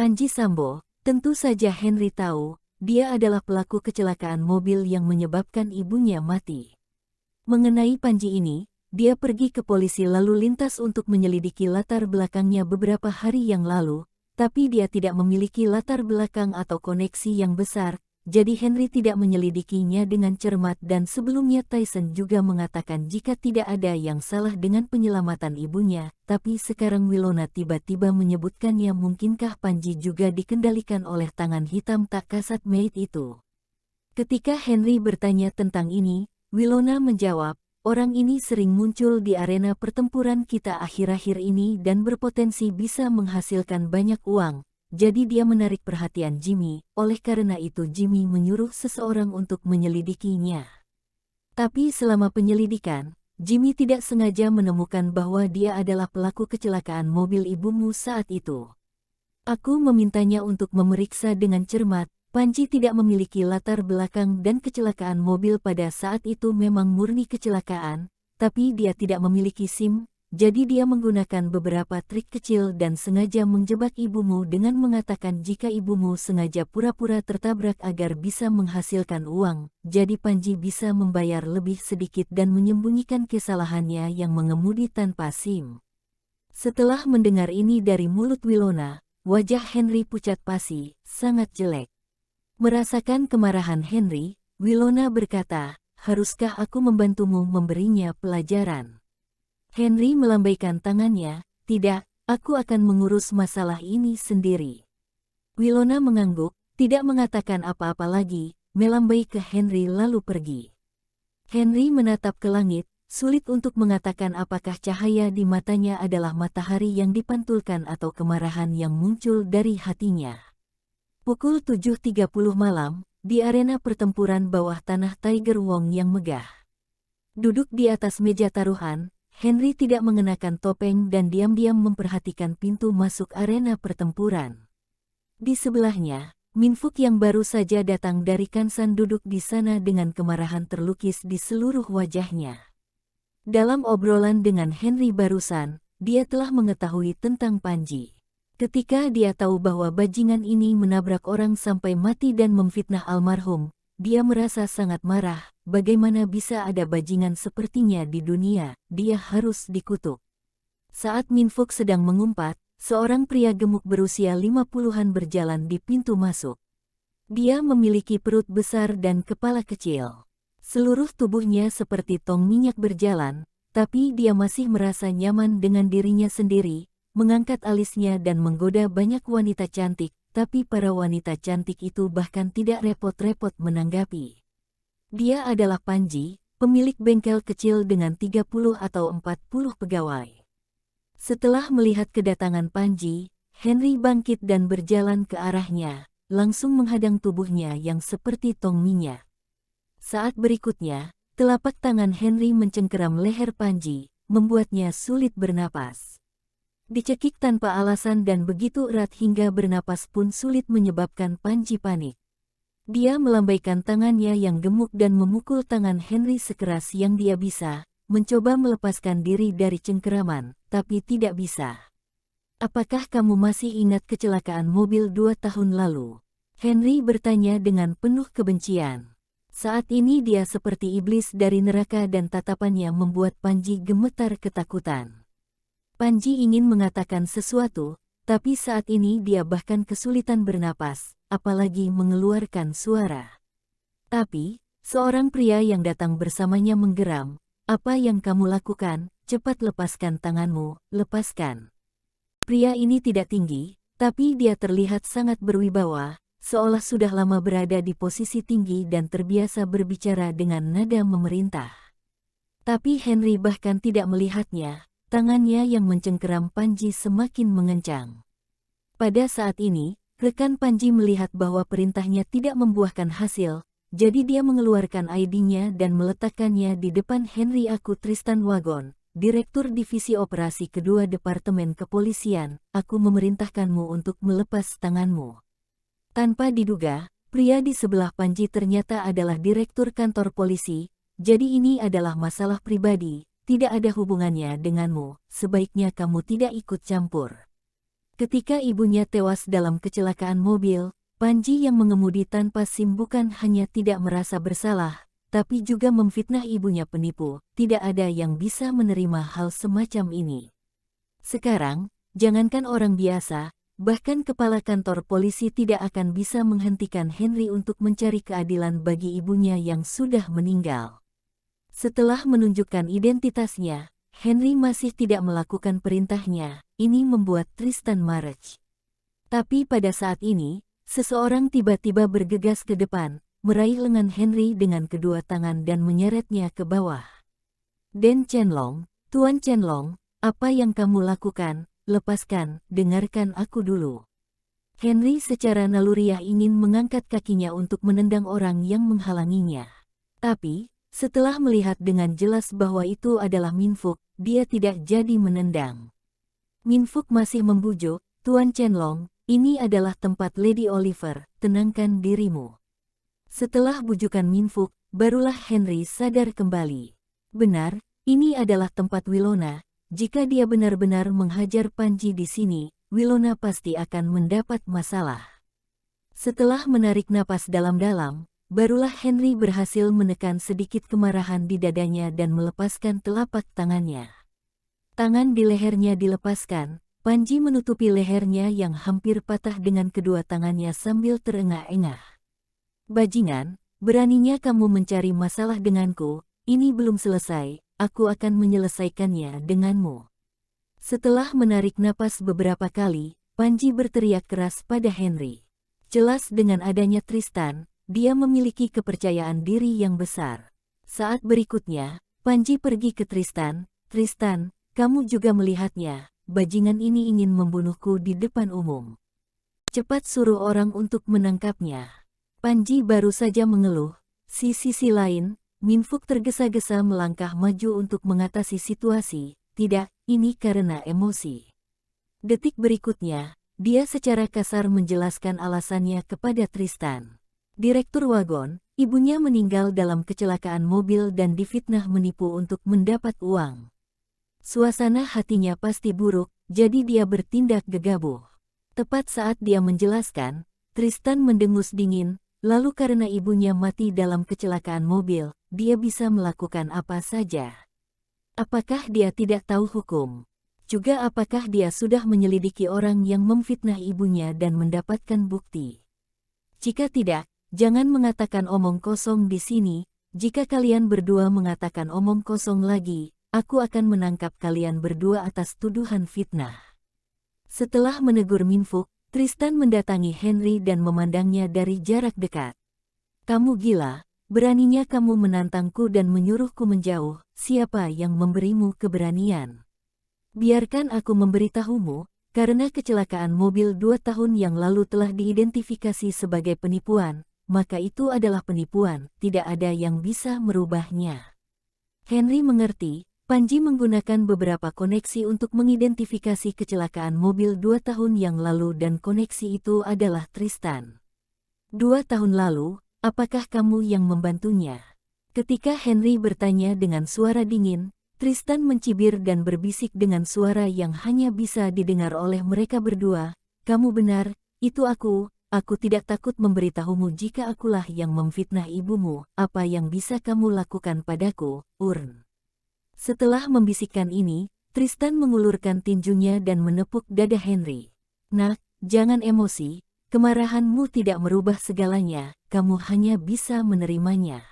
Panji Sambo, tentu saja Henry tahu, dia adalah pelaku kecelakaan mobil yang menyebabkan ibunya mati. Mengenai Panji ini, dia pergi ke polisi lalu lintas untuk menyelidiki latar belakangnya beberapa hari yang lalu, tapi dia tidak memiliki latar belakang atau koneksi yang besar, jadi Henry tidak menyelidikinya dengan cermat dan sebelumnya Tyson juga mengatakan jika tidak ada yang salah dengan penyelamatan ibunya, tapi sekarang Winona tiba-tiba menyebutkannya mungkinkah Panji juga dikendalikan oleh tangan hitam tak kasat mata itu. Ketika Henry bertanya tentang ini, Winona menjawab, orang ini sering muncul di arena pertempuran kita akhir-akhir ini dan berpotensi bisa menghasilkan banyak uang. Jadi dia menarik perhatian Jimmy, oleh karena itu Jimmy menyuruh seseorang untuk menyelidikinya. Tapi selama penyelidikan, Jimmy tidak sengaja menemukan bahwa dia adalah pelaku kecelakaan mobil ibumu saat itu. Aku memintanya untuk memeriksa dengan cermat, Panji tidak memiliki latar belakang dan kecelakaan mobil pada saat itu memang murni kecelakaan, tapi dia tidak memiliki SIM. Jadi dia menggunakan beberapa trik kecil dan sengaja menjebak ibumu dengan mengatakan jika ibumu sengaja pura-pura tertabrak agar bisa menghasilkan uang, jadi Panji bisa membayar lebih sedikit dan menyembunyikan kesalahannya yang mengemudi tanpa SIM. Setelah mendengar ini dari mulut Winona, wajah Henry pucat pasi, sangat jelek. Merasakan kemarahan Henry, Winona berkata, haruskah aku membantumu memberinya pelajaran? Henry melambaikan tangannya, tidak, aku akan mengurus masalah ini sendiri. Winona mengangguk, tidak mengatakan apa-apa lagi, melambai ke Henry lalu pergi. Henry menatap ke langit, sulit untuk mengatakan apakah cahaya di matanya adalah matahari yang dipantulkan atau kemarahan yang muncul dari hatinya. Pukul 7.30 malam, di arena pertempuran bawah tanah Tiger Wong yang megah. Duduk di atas meja taruhan, Henry tidak mengenakan topeng dan diam-diam memperhatikan pintu masuk arena pertempuran. Di sebelahnya, Minfuk yang baru saja datang dari Kansan duduk di sana dengan kemarahan terlukis di seluruh wajahnya. Dalam obrolan dengan Henry barusan, dia telah mengetahui tentang Panji. Ketika dia tahu bahwa bajingan ini menabrak orang sampai mati dan memfitnah almarhum, dia merasa sangat marah. Bagaimana bisa ada bajingan sepertinya di dunia, dia harus dikutuk. Saat Minfuk sedang mengumpat, seorang pria gemuk berusia 50-an berjalan di pintu masuk. Dia memiliki perut besar dan kepala kecil. Seluruh tubuhnya seperti tong minyak berjalan, tapi dia masih merasa nyaman dengan dirinya sendiri, mengangkat alisnya dan menggoda banyak wanita cantik, tapi para wanita cantik itu bahkan tidak repot-repot menanggapi. Dia adalah Panji, pemilik bengkel kecil dengan 30 atau 40 pegawai. Setelah melihat kedatangan Panji, Henry bangkit dan berjalan ke arahnya, langsung menghadang tubuhnya yang seperti tong minyak. Saat berikutnya, telapak tangan Henry mencengkeram leher Panji, membuatnya sulit bernapas. Dicekik tanpa alasan dan begitu erat hingga bernapas pun sulit menyebabkan Panji panik. Dia melambaikan tangannya yang gemuk dan memukul tangan Henry sekeras yang dia bisa, mencoba melepaskan diri dari cengkeraman, tapi tidak bisa. Apakah kamu masih ingat kecelakaan mobil 2 tahun lalu? Henry bertanya dengan penuh kebencian. Saat ini dia seperti iblis dari neraka dan tatapannya membuat Panji gemetar ketakutan. Panji ingin mengatakan sesuatu, tapi saat ini dia bahkan kesulitan bernapas, apalagi mengeluarkan suara. Tapi, seorang pria yang datang bersamanya menggeram, apa yang kamu lakukan, cepat lepaskan tanganmu, lepaskan. Pria ini tidak tinggi, tapi dia terlihat sangat berwibawa, seolah sudah lama berada di posisi tinggi dan terbiasa berbicara dengan nada memerintah. Tapi Henry bahkan tidak melihatnya, tangannya yang mencengkeram Panji semakin mengencang. Pada saat ini, rekan Panji melihat bahwa perintahnya tidak membuahkan hasil, jadi dia mengeluarkan ID-nya dan meletakkannya di depan Henry. Aku Tristan Wagon, Direktur Divisi Operasi Kedua Departemen Kepolisian, aku memerintahkanmu untuk melepas tanganmu. Tanpa diduga, pria di sebelah Panji ternyata adalah Direktur Kantor Polisi, jadi ini adalah masalah pribadi, tidak ada hubungannya denganmu, sebaiknya kamu tidak ikut campur. Ketika ibunya tewas dalam kecelakaan mobil, Panji yang mengemudi tanpa SIM bukan hanya tidak merasa bersalah, tapi juga memfitnah ibunya penipu. Tidak ada yang bisa menerima hal semacam ini. Sekarang, jangankan orang biasa, bahkan kepala kantor polisi tidak akan bisa menghentikan Henry untuk mencari keadilan bagi ibunya yang sudah meninggal. Setelah menunjukkan identitasnya, Henry masih tidak melakukan perintahnya. Ini membuat Tristan marah. Tapi pada saat ini, seseorang tiba-tiba bergegas ke depan, meraih lengan Henry dengan kedua tangan dan menyeretnya ke bawah. "Den Chenlong, Tuan Chenlong, apa yang kamu lakukan? Lepaskan, dengarkan aku dulu." Henry secara naluriah ingin mengangkat kakinya untuk menendang orang yang menghalanginya. Tapi, setelah melihat dengan jelas bahwa itu adalah Minfuk, dia tidak jadi menendang. Minfuk masih membujuk, "Tuan Chenlong, ini adalah tempat Lady Oliver, tenangkan dirimu." Setelah bujukan Minfuk, barulah Henry sadar kembali. Benar, ini adalah tempat Wilona. Jika dia benar-benar menghajar Panji di sini, Wilona pasti akan mendapat masalah. Setelah menarik napas dalam-dalam, barulah Henry berhasil menekan sedikit kemarahan di dadanya dan melepaskan telapak tangannya. Tangan di lehernya dilepaskan. Panji menutupi lehernya yang hampir patah dengan kedua tangannya sambil terengah-engah. "Bajingan, beraninya kamu mencari masalah denganku, ini belum selesai, aku akan menyelesaikannya denganmu." Setelah menarik napas beberapa kali, Panji berteriak keras pada Henry. Jelas dengan adanya Tristan, dia memiliki kepercayaan diri yang besar. Saat berikutnya, Panji pergi ke Tristan. "Tristan, kamu juga melihatnya. Bajingan ini ingin membunuhku di depan umum. Cepat suruh orang untuk menangkapnya." Panji baru saja mengeluh. Sisi lain, Minfuk tergesa-gesa melangkah maju untuk mengatasi situasi. "Tidak, ini karena emosi." Detik berikutnya, dia secara kasar menjelaskan alasannya kepada Tristan. Direktur wagon, ibunya meninggal dalam kecelakaan mobil dan difitnah menipu untuk mendapat uang. Suasana hatinya pasti buruk, jadi dia bertindak gegabah. Tepat saat dia menjelaskan, Tristan mendengus dingin, lalu karena ibunya mati dalam kecelakaan mobil, dia bisa melakukan apa saja. Apakah dia tidak tahu hukum? Juga apakah dia sudah menyelidiki orang yang memfitnah ibunya dan mendapatkan bukti? Jika tidak, jangan mengatakan omong kosong di sini. Jika kalian berdua mengatakan omong kosong lagi, aku akan menangkap kalian berdua atas tuduhan fitnah. Setelah menegur Minfuk, Tristan mendatangi Henry dan memandangnya dari jarak dekat. "Kamu gila, beraninya kamu menantangku dan menyuruhku menjauh. Siapa yang memberimu keberanian? Biarkan aku memberitahumu, karena kecelakaan mobil 2 tahun yang lalu telah diidentifikasi sebagai penipuan, maka itu adalah penipuan, tidak ada yang bisa merubahnya." Henry mengerti. Panji menggunakan beberapa koneksi untuk mengidentifikasi kecelakaan mobil 2 tahun yang lalu dan koneksi itu adalah Tristan. 2 tahun lalu, apakah kamu yang membantunya? Ketika Henry bertanya dengan suara dingin, Tristan mencibir dan berbisik dengan suara yang hanya bisa didengar oleh mereka berdua. "Kamu benar, itu aku tidak takut memberitahumu jika akulah yang memfitnah ibumu. Apa yang bisa kamu lakukan padaku, Urn?" Setelah membisikkan ini, Tristan mengulurkan tinjunya dan menepuk dada Henry. "Nak, jangan emosi, kemarahanmu tidak merubah segalanya, kamu hanya bisa menerimanya."